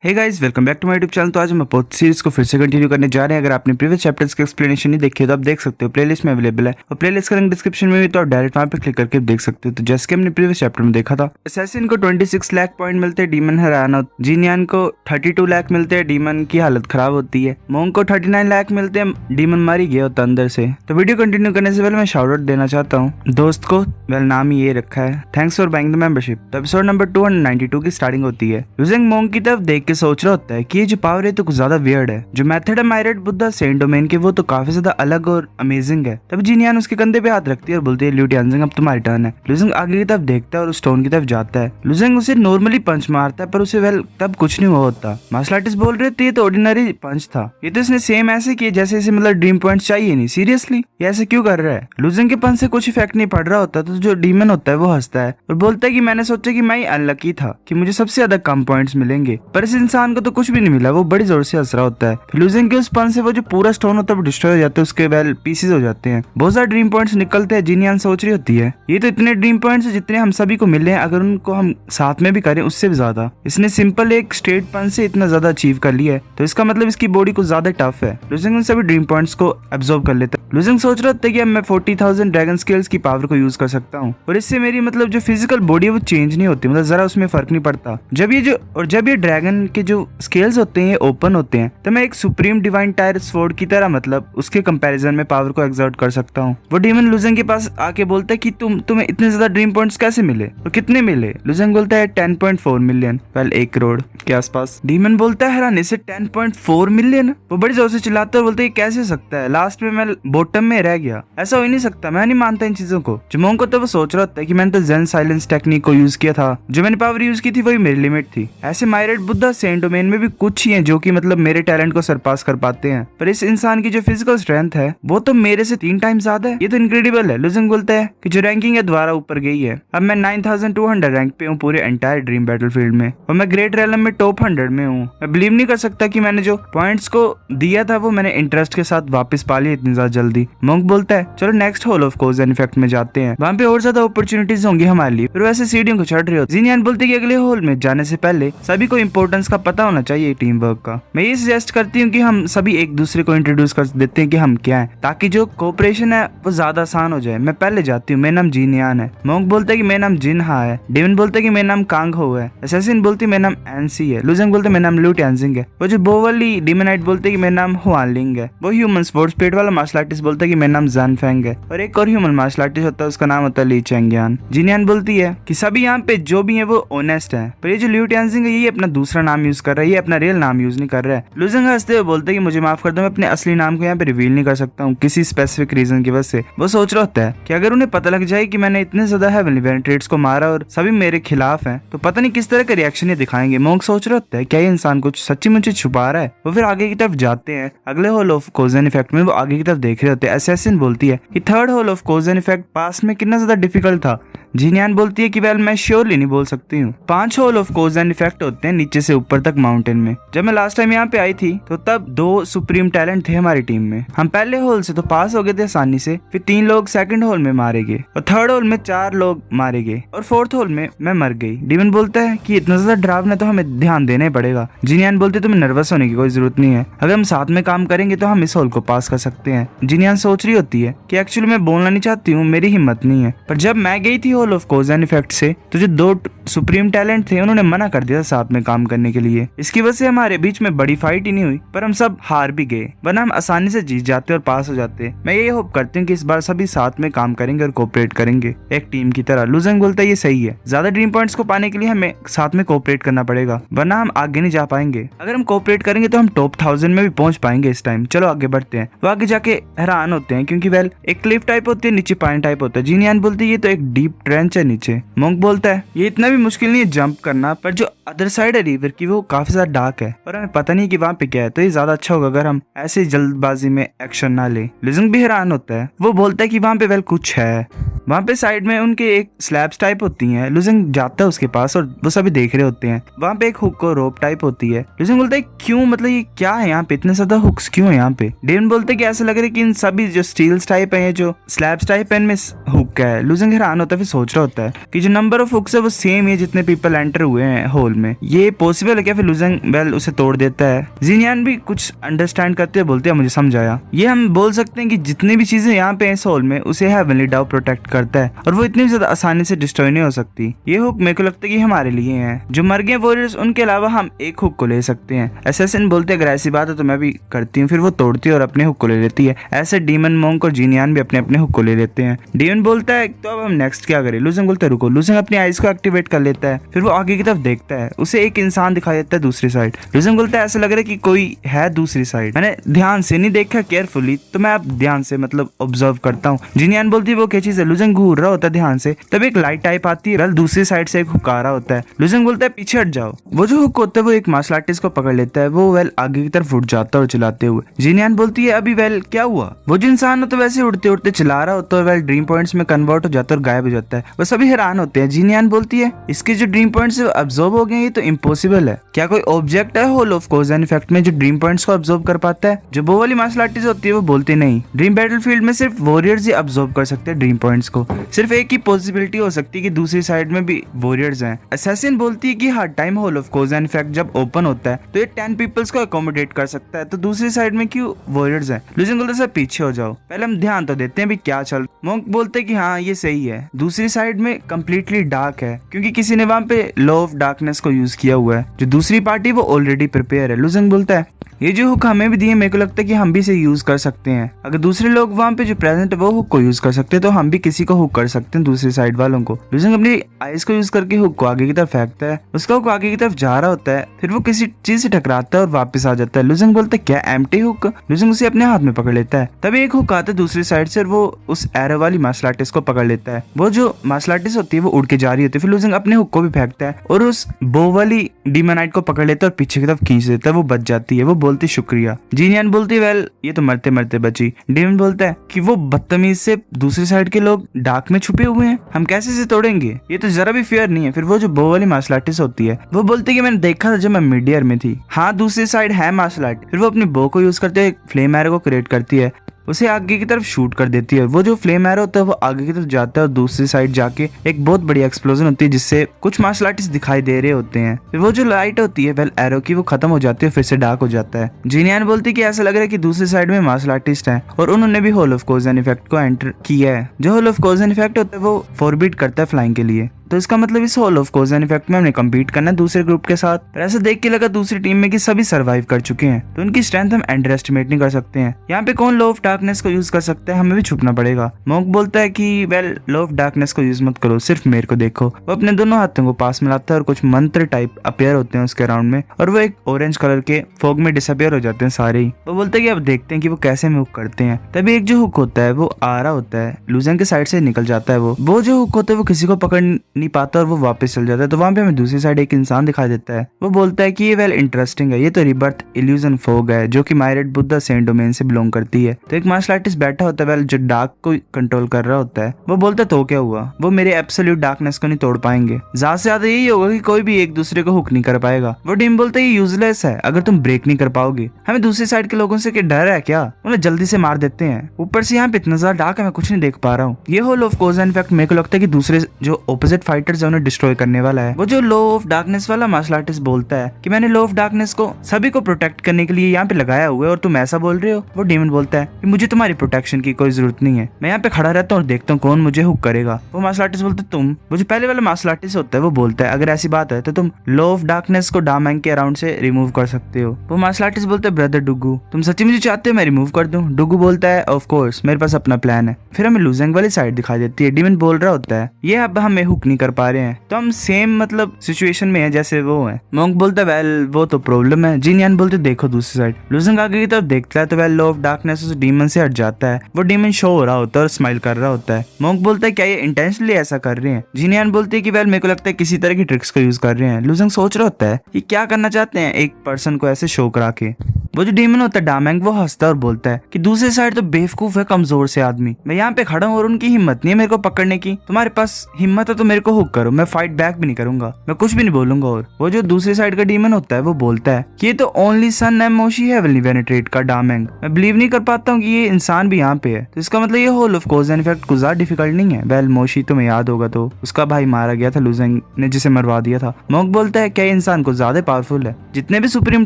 Hey guys, welcome back to my YouTube channel. तो आज हम पोथ सीरीज को फिर से कंटिन्यू करने जा रहे हैं। अगर आपने प्रीवियस चैप्टर्स के एक्सप्लेनेशन नहीं देखे तो आप देख सकते हो, प्लेलिस्ट में अवेलेबल है और प्लेलिस्ट का लिंक डिस्क्रिप्शन में भी, तो आप डायरेक्ट वहां पे क्लिक करके देख सकते हो। तो जैसे कि हमने प्रीवियस चैप्टर में देखा था, असैसिन को 26 लाख पॉइंट मिलते हैं, डीमन हराना। जीनियान को 32 लाख मिलते हैं, डीमन की हालत खराब होती है। मोंग को 39 लाख मिलते हैं, डीमन मारी गया होता अंदर से। तो वीडियो कंटिन्यू करने से पहले मैं शाउट आउट देना चाहता हूँ दोस्त को, वेल नाम ही ये रखा है, thanks for buying the membership. तो एपिसोड नंबर 292 की स्टार्टिंग होती है। यूजिंग मोंग की तरफ देख के सोच रहा होता है कि ये जो पावर है तो कुछ ज्यादा वियर्ड है। जो मेथड है मायरेट बुद्धा सेंट डोमेन के, वो तो काफी ज्यादा अलग और अमेजिंग है। तब जीनियान उसके कंधे पे हाथ रखती है और बोलती है, ल्यू टानजिंग अब तुम्हारी टर्न है। लुजिंग आगे की तरफ देखता है और स्टोन की तरफ जाता है। लुजिंग उसे नॉर्मली पंच मारता है पर उसे वेल तब कुछ नहीं हुआ होता। मार्शल आर्टिस्ट बोल रहे थे ये तो ऑर्डिनरी पंच था, ये तो इसने सेम ऐसे किया जैसे इसे मतलब ड्रीम पॉइंट चाहिए नहीं। सीरियसली ये ऐसे क्यों कर रहा है? लुजिंग के पंच से कुछ इफेक्ट नहीं पड़ रहा होता तो जो डीमन होता है वो हंसता है और बोलता है कि मैंने सोचा कि मैं ही अनलकी था कि मुझे सबसे ज्यादा कम पॉइंट्स मिलेंगे, पर इस इंसान को तो कुछ भी नहीं मिला। वो बड़ी जोर से हंस रहा होता है। लुजिंग के उस पंच से वो जो पूरा स्टोन होता है वो डिस्ट्रॉय हो जाता है, उसके वेल पीसेस हो जाते हैं। बहुत सारे ड्रीम पॉइंट्स निकलते हैं। जीनियान सोच रही होती है ये तो इतने ड्रीम पॉइंट्स जितने हम सभी को मिले हैं, अगर उनको हम साथ में भी करें उससे भी ज्यादा। इसने सिंपल एक स्ट्रेट पंच से इतना ज्यादा अचीव कर लिया है, तो इसका मतलब इसकी बॉडी कुछ ज्यादा टफ है। लुजिंग उन सभी ड्रीम पॉइंट्स को एब्जॉर्ब कर लेता है। लुजिंग सोच रहा था कि अब मैं 40,000 ड्रैगन स्केल्स की पावर को यूज कर सकता हूँ और इससे मेरी मतलब जो फिजिकल बॉडी है वो चेंज नहीं होती, मतलब जरा उसमें फर्क नहीं पड़ता। जब ये ड्रैगन के जो स्केल्स होते हैं ओपन होते हैं तो मैं एक सुप्रीम डिवाइन टायर स्वॉर्ड की तरह मतलब उसके कंपैरिजन में पावर को एक्सर्ट कर सकता हूँ। वो डीमन लुजिंग के पास आके बोलता है कि तुम्हें इतने ज्यादा ड्रीम पॉइंट्स कैसे मिले और कितने मिले? लुजिंग बोलता है 10.4 मिलियन, वेल 1 करोड़ के आसपास। डीमन बोलता है हैरानी से 10.4 मिलियन। वो बड़ी जोर से चिल्लाता है और बोलते है कैसे सकता है, लास्ट में मैं बॉटम में रह गया, ऐसा हो ही नहीं सकता, मैं नहीं मानता इन चीजों को। मोंग को तो वो सोच रहा था कि मैंने तो जेन साइलेंस टेक्निक को यूज किया था, जो मैंने पावर यूज की थी वही मेरी लिमिट थी। ऐसे मायरेट बुद्धा सेंट डोमेन में भी कुछ ही है जो कि मतलब मेरे टैलेंट को सरपास कर पाते हैं, पर इस इंसान की जो फिजिकल स्ट्रेंथ है वो तो मेरे से 3 टाइम ज्यादा है। ये तो इनक्रेडिबल है। लुजिंग बोलता है कि जो रैंकिंग है दोबारा ऊपर गई है, अब मैं 9200 रैंक पे हूँ पूरे एंटायर ड्रीम बैटलफील्ड में और मैं ग्रेट रैलम में टॉप 100 में हूँ। मैं बिलीव नहीं कर सकता कि मैंने जो पॉइंट्स को दिया था वो मैंने इंटरेस्ट के साथ वापस पा लिया इतनी ज्यादा जल्दी। मोंक बोलता है चलो next hall of cause and effect में जाते हैं, वहाँ पे और ज्यादा अपॉर्चुनिटीज होंगी हमारे लिए। फिर वैसे सीढ़ियों को चढ़ रहे हो। जीनियान बोलते कि अगले हॉल में जाने से पहले सभी को इंपॉर्टेंस का पता होना चाहिए टीम वर्क का। मैं ये सजेस्ट करती हूँ कि हम सभी एक दूसरे को इंट्रोड्यूस कर देते हैं कि हम क्या है, ताकि जो कोऑपरेशन है वो ज्यादा आसान हो जाए। मैं पहले जाती हूँ, मेरा नाम जीनियान है। मोंक बोलता है कि मेरा नाम जिनहा है। डेविन बोलता है कि मेरा नाम कांग हो है। असैसिन बोलती है मेरा नाम एनसी है। लुजिंग बोलते मेरा नाम लू टानजिंग है। वो जो बोवली डीमनाइट बोलते है कि मेरा नाम हुआनलिंग है। वो ह्यूमन स्पोर्ट्स पेट वाला मार्शल आर्टिस्ट बोलता है कि मेरा नाम जान फेंग है और एक और ह्यूमन मार्शल आर्टिस्ट होता है उसका नाम होता है ली चेंगियान। जीनियान बोलती है कि सभी यहाँ पे जो भी है वो ऑनेस्ट है, पर ये जो ल्यू टानजिंग है ये अपना दूसरा नाम यूज कर रहा है, ये अपना रियल नाम यूज नहीं कर रहा है। लुजिंग हंसते हुए बोलते हैं कि मुझे माफ कर दो, मैं अपने असली नाम को यहाँ पे रिवील नहीं कर सकता हूँ किसी स्पेसिफिक रीजन की वजह से। वो सोच रहा होता है कि अगर उन्हें पता लग जाए कि मैंने इतने ज्यादा हेवनली वेनेट्रेट्स को मारा और सभी मेरे खिलाफ हैं तो पता नहीं किस तरह का रिएक्शन ये दिखाएंगे। मोंक सोच रहा होता है क्या ये इंसान कुछ सच्ची मुझे छुपा रहा है। वो फिर आगे की तरफ जाते हैं। अगले hall of cause and effect में वो आगे की तरफ देख रहे होते हैं। असैसिन बोलती है कि third hall of cause and effect पास में कितना ज्यादा डिफिकल्ट था। जीनियान बोलती है कि वेल मैं श्योरली नहीं बोल सकती हूँ। 5 hall of cause and effect होते हैं नीचे से ऊपर तक माउंटेन में। जब मैं लास्ट टाइम यहाँ पे आई थी तो तब 2 सुप्रीम टैलेंट थे हमारी टीम में। हम पहले हॉल से तो पास हो गए थे आसानी से, फिर 3 लोग सेकंड हॉल में मारे गए और थर्ड हॉल में 4 लोग मारे गए और फोर्थ हॉल में मैं मर गई। डीमन बोलता है कि इतना ज्यादा डरावना तो हमें ध्यान देना ही पड़ेगा। जीनियान बोलते तुम्हें नर्वस होने की कोई जरूरत नहीं है, अगर हम साथ में काम करेंगे तो हम इस हॉल को पास कर सकते हैं। जीनियान सोच रही होती है कि एक्चुअली मैं बोलना नहीं चाहती हूँ, मेरी हिम्मत नहीं है, पर जब मैं गई थी hall of cause and effect से तो जो 2 सुप्रीम टैलेंट थे उन्होंने मना कर दिया साथ में काम करने के लिए। इसकी वजह से हमारे बीच में बड़ी फाइट ही नहीं हुई, पर हम सब हार भी गए, वरना हम आसानी से जीत जाते और पास हो जाते। मैं ये होप करती हूँ कि इस बार सभी साथ में काम करेंगे और कोऑपरेट करेंगे एक टीम की तरह। लुजिंग बोलता है ये सही है, ज्यादा ड्रीम पॉइंट्स को पाने के लिए हमें साथ में कोऑपरेट करना पड़ेगा, वरना हम आगे नहीं जा पाएंगे। अगर हम कोऑपरेट करेंगे तो हम टॉप 1000 में भी पहुंच पाएंगे इस टाइम। चलो आगे बढ़ते हैं। वो आगे जाके हैरान होते हैं क्योंकि वेल एक क्लिफ टाइप होती है, नीचे पानी टाइप होता है। जीनियान बोलती है ये तो एक डीप ट्रेंच है नीचे। मोंक बोलता है ये इतना भी मुश्किल नहीं है जंप करना, पर जो अदर साइड है रिवर की वो काफी ज्यादा डार्क है और हमें पता नहीं कि वहाँ पे क्या है, तो ये ज्यादा अच्छा होगा अगर हम ऐसे जल्दबाजी में एक्शन ना ले। लुजिंग भी हैरान होता है। वो बोलता है कि वहाँ पे वेल कुछ है, वहाँ पे साइड में उनके एक स्लैब्स टाइप होती हैं। लुजिंग जाता है उसके पास और वो सभी देख रहे होते हैं। वहाँ पे एक हुक और रोप टाइप होती है। लुजिंग बोलता है क्यों, मतलब ये क्या है यहाँ पे, इतने ज्यादा हुक्स क्यों है यहाँ पे? डेविन बोलते हैं कि ऐसा लग रहा है कि इन सभी जो स्टील्स टाइप है, जो स्लैब्स टाइप है, इनमें हुक है। लुजिंग हैरान होता है, फिर सोच रहा होता है कि जो नंबर ऑफ हुक्स है वो सेम है जितने पीपल एंटर हुए हैं हॉल में। ये पॉसिबल पॉसिबल है क्या? फिर लुजेंग वेल उसे तोड़ देता है। जीनियान भी कुछ अंडरस्टैंड करते हुए बोलते हैं मुझे समझ आया। ये हम बोल सकते हैं कि जितनी भी चीजें यहाँ पे इस होल में उसे हेवनली डाउ प्रोटेक्ट करता है और वो इतनी ज्यादा आसानी से डिस्ट्रॉय नहीं हो सकती। ये हुक मेरे को लगता है कि हमारे लिए है। जो मर गए वॉरियर्स उनके अलावा हम एक हुक को ले सकते हैं। असैसिन बोलते अगर ऐसी बात है तो मैं भी करती हूँ। फिर वो तोड़ती है और अपने हुक को ले लेती है। ऐसे डीमन मोंक और जीनियान भी अपने अपने हुक को ले लेते हैं। डीमन बोलता है तो अब हम नेक्स्ट क्या करें? लुजेंग बोलता है रुको। लुजेंग अपनी आइज को एक्टिवेट कर लेता है। फिर वो आगे की तरफ देखता है, उसे एक इंसान दिखाई देता है दूसरी साइड। लुजेंग बोलता है ऐसा लग रहा है कि कोई है दूसरी साइड, मैंने ध्यान से नहीं देखा केयरफुली, तो मैं अब ध्यान से मतलब ऑब्जर्व करता हूँ। जीनियान बोलती है वो क्या चीज है? लुजेंग घूर रहा होता है ध्यान से, तब एक लाइट टाइप आती है। वेल दूसरी साइड से एक हुक आ रहा होता है। लुजेंग बोलता है पीछे हट जाओ। वो जो हुक होता है वो एक मार्शल आर्टिस्ट को पकड़ लेता है। वो वेल आगे की तरफ उठ जाता है और चलाते हुए। जीनियान बोलती है अभी वेल क्या हुआ? वो जो इंसान तो वैसे उड़ते उड़ते चला रहा होता है, वेल ड्रीम पॉइंट्स में कन्वर्ट हो जाता है और गायब हो जाता है। वो सभी हैरान होते हैं। जीनियान बोलती है इसके जो ड्रीम पॉइंट्स अब्सॉर्ब हो गए ये तो इम्पॉसिबल है। क्या कोई ऑब्जेक्ट है hole of cause and effect में जो ड्रीम पॉइंट्स को अब्सॉर्ब कर पाता है? जो वो वाली मार्शल आर्टिस्ट होती है वो बोलती नहीं, ड्रीम बैटलफील्ड में सिर्फ वॉरियर्स ही अब्सॉर्ब कर सकते हैं ड्रीम पॉइंट्स को। सिर्फ एक ही पॉसिबिलिटी हो सकती है कि दूसरी साइड में भी वॉरियर्स हैं। असैसिन बोलती है कि हर time hole of cause and effect जब ओपन होता है तो ये 10 पीपल्स को अकोमोडेट कर सकता है, तो दूसरी साइड में क्यों वॉरियर्स हैं? लुजेंग बोलता है सर पीछे हो जाओ, पहले हम ध्यान तो देते हैं भी क्या चल। मोंक बोलते हैं कि हाँ ये सही है, दूसरी साइड में कम्प्लीटली डार्क है क्योंकि किसी ने वहां पे लॉ ऑफ डार्कनेस को यूज किया हुआ है। जो दूसरी पार्टी वो ऑलरेडी प्रिपेयर है। लुजेंग बोलता है ये जो हुक हमें भी दिए मेरे को लगता है कि हम भी इसे यूज कर सकते हैं। अगर दूसरे लोग वहाँ पे जो प्रेजेंट है वो हुक को यूज कर सकते हैं तो हम भी किसी को हुक कर सकते हैं दूसरी साइड वालों को। लुजेंग अपनी आइज को यूज करके हुक को आगे की तरफ फेंकता है। उसका हुक आगे की तरफ जा रहा होता है, फिर वो किसी चीज से टकराता है और वापस आ जाता है। लुजेंग बोलता है क्या एम्प्टी हुक? लुजेंग उसे अपने हाथ में पकड़ लेता है। तभी एक हुक आता है दूसरी साइड से और वो उस एरो वाली मार्शल आर्टिस्ट को पकड़ लेता है। वो जो मार्शल आर्टिस्ट होती है वो उड़ के जा रही होती है। फिर लुजेंग अपने हुक को भी फेंकता है और उस बो वाली डीमोनाइट को पकड़ लेता है और पीछे की तरफ खींच देता है। वो बच जाती है। वो बोलती शुक्रिया। जीनियान बोलती है वेल ये तो मरते मरते बची। डीमन बोलता है कि वो बदतमीज से दूसरी साइड के लोग डार्क में छुपे हुए हैं, हम कैसे से तोड़ेंगे? ये तो जरा भी फेयर नहीं है। फिर वो जो बो वाली मार्शल आर्टिस्ट होती है वो बोलती है कि मैंने देखा था जब मैं मिड ईयर में थी, हाँ दूसरी साइड है मार्शल आर्ट। फिर वो अपनी बो को यूज करते हुए फ्लेम एरो को क्रिएट करती है, उसे आगे की तरफ शूट कर देती है। वो जो फ्लेम एरो होता है वो आगे की तरफ जाता है और दूसरी साइड जाके एक बहुत बड़ी एक्सप्लोजन होती है जिससे कुछ मार्शल आर्टिस्ट दिखाई दे रहे होते हैं। फिर वो जो लाइट होती है वेल एरो की वो खत्म हो जाती है, फिर से डार्क हो जाता है। जीनियान बोलती है कि ऐसा लग रहा है कि दूसरी साइड में मार्शल आर्टिस्ट हैं और उन्होंने भी hole of cause and effect को एंटर किया है। जो hole of cause and effect होता है वो फॉरबिड करता है फ्लाइंग के लिए, तो इसका मतलब इस hole of cause and effect में हमने कम्पीट करना है दूसरे ग्रुप के साथ। पर ऐसा देख के लगा दूसरी टीम में कि सभी सर्वाइव कर चुके हैं तो उनकी स्ट्रेंथ हम अंडर एस्टिमेट नहीं कर सकते हैं। यहाँ पे कौन लॉ ऑफ डार्कनेस को यूज कर सकता है? हमें भी छुपना पड़ेगा। मोंक बोलता है कि वेल लॉ ऑफ डार्कनेस को यूज मत करो, सिर्फ मेरे को देखो। वो अपने दोनों हाथों को पास मिलाता है और कुछ मंत्र टाइप अपेयर होते हैं उसके अराउंड में और वो एक ऑरेंज कलर के फॉग में डिसअपेयर हो जाते हैं सारे ही। वो बोलते हैं कि अब देखते हैं कि वो कैसे में हुक करते हैं। तभी एक जो हुक होता है वो आ रहा होता है, लुजेंग के साइड से निकल जाता है। वो जो हुक होता है वो किसी को पकड़ नहीं पाता और वो वापस चल जाता है। तो वहाँ पे हमें दूसरी साइड एक इंसान दिखाई देता है। वो बोलता है कि ये वेल इंटरेस्टिंग है, ये तो रिबर्थ इल्यूजन फोग है जो कि मायरेट बुद्धा सेंट डोमेन से बिलोंग करती है। तो एक मार्शल आर्टिस्ट बैठा होता है वेल जो डार्क को कंट्रोल कर रहा होता है। वो बोलता है तो क्या हुआ? वो मेरे एब्सोल्यूट डार्कनेस को नहीं तोड़ पाएंगे। ज्यादा से ज्यादा यही होगा कि कोई भी एक दूसरे को हुक नहीं कर पाएगा। वो डीम बोलता है ये यूजलेस है अगर तुम ब्रेक नहीं कर पाओगे। हमें दूसरी साइड के लोगों से डर है क्या? उन्हें जल्दी से मार देते हैं। ऊपर से यहाँ पे इतना ज्यादा डार्क है मैं कुछ नहीं देख पा रहा हूँ। ये hole of cause and effect मेरे को लगता है कि दूसरे जो ऑपोजिट फाइटर्स है उन्हें डिस्ट्रॉय करने वाला है। वो जो लॉ ऑफ डार्कनेस वाला मार्शल आर्टिस्ट बोलता है कि मैंने लॉ ऑफ डार्कनेस को सभी को प्रोटेक्ट करने के लिए यहाँ पे लगाया हुआ है और तुम ऐसा बोल रहे हो। वो डीमन बोलता है कि मुझे तुम्हारी प्रोटेक्शन की कोई जरूरत नहीं है, मैं यहाँ पे खड़ा रहता हूँ और देखता हूँ कौन मुझे हुक करेगा। वो मार्शल आर्टिस्ट बोलता है तुम। वो जो पहले वाला मार्शल आर्टिस्ट होता है वो बोलता है अगर ऐसी बात है तो तुम लॉ ऑफ डार्कनेस को डामैंग के अराउंड से रिमूव कर सकते हो। वो मार्शल आर्टिस्ट बोलता है ब्रदर डुगू तुम सच्ची मुझे चाहते हो मैं रिमूव कर दूं? डुगू बोलता है ऑफ कोर्स मेरे पास अपना प्लान है। फिर हमें लुजेंग वाली साइड दिखाई देती है। डीमन बोल रहा होता है ये अब हमें हुक नहीं कर पा रहे हैं तो हम सेम मतलब सिचुएशन में है जैसे वो है। मोंक बोलता है वेल वो तो प्रॉब्लम है। जीनियान बोलते देखो दूसरी साइड। लुजेंग आगे की तरफ देखता है तो वेल लॉ ऑफ डार्कनेस उस डीमन से हट जाता है। वो डीमन शो हो रहा होता है और स्माइल कर रहा होता है। मोंक बोलता है क्या ये इंटेंशनली ऐसा कर रहे हैं? जीनियान बोलती है कि वेल मेरे को लगता है किसी तरह की ट्रिक्स को यूज कर रहे हैं। लुजेंग सोच रहा होता है कि क्या करना चाहते हैं एक पर्सन को ऐसे शो करा के। वो जो डीमन होता है डामैंग वो हंसता है और बोलता है कि दूसरी साइड तो बेवकूफ है कमजोर से आदमी, मैं यहाँ पे खड़ा हूँ और उनकी हिम्मत नहीं है मेरे को पकड़ने की। तुम्हारे पास हिम्मत है तो मेरे को हुक करो, मैं फाइट बैक भी नहीं करूंगा, मैं कुछ भी नहीं बोलूंगा। और वो जो दूसरी साइड का डीमन होता है वो बोलता है कि ये तो ओनली सन नेम मोशी हेवनली वेनेट्रेट का डामेंग, मैं बिलीव नहीं कर पाता हूँ कि ये इंसान भी यहाँ पे है। तो इसका मतलब ये hole of cause and effect कुछ ज्यादा डिफिकल्ट नहीं है। वेल मोशी तुम्हें याद होगा तो उसका भाई मारा गया था लुजेंग ने, जिसे मरवा दिया था। मोंक बोलता है क्या इंसान को ज्यादा पावरफुल है? जितने भी सुप्रीम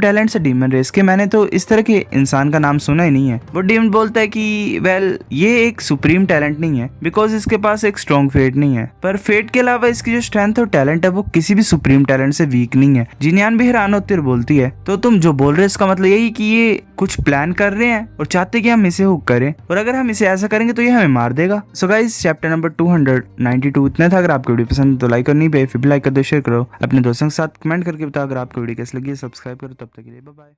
टैलेंट्स है डीमन रेस के, मैंने तो इस तरह के इंसान का नाम सुना ही नहीं है। वो डीमन बोलता है कि वेल ये एक सुप्रीम टैलेंट नहीं है बिकॉज इसके पास एक स्ट्रॉन्ग फेट नहीं है, पर फेट के अलावा इसकी जो स्ट्रेंथ और टैलेंट है वो किसी भी सुप्रीम टैलेंट से वीक नहीं है। जिनियान भी हैरान होती और बोलती है तो तुम जो बोल रहे हो इसका मतलब यही कि ये कुछ प्लान कर रहे हैं और चाहते कि हम इसे हुक करें, और अगर हम इसे ऐसा करेंगे तो ये हमें मार देगा। सो गाइस चैप्टर नंबर 292 इतना था। अगर आपको वीडियो पसंद तो लाइक करनी पे, फिर भी लाइक कर दो, शेयर करो, अपने दोस्तों के साथ कमेंट करके बताओ। अगर आपको वीडियो कैसी लगी सब्सक्राइब करो। तब तक के लिए बाय बाय।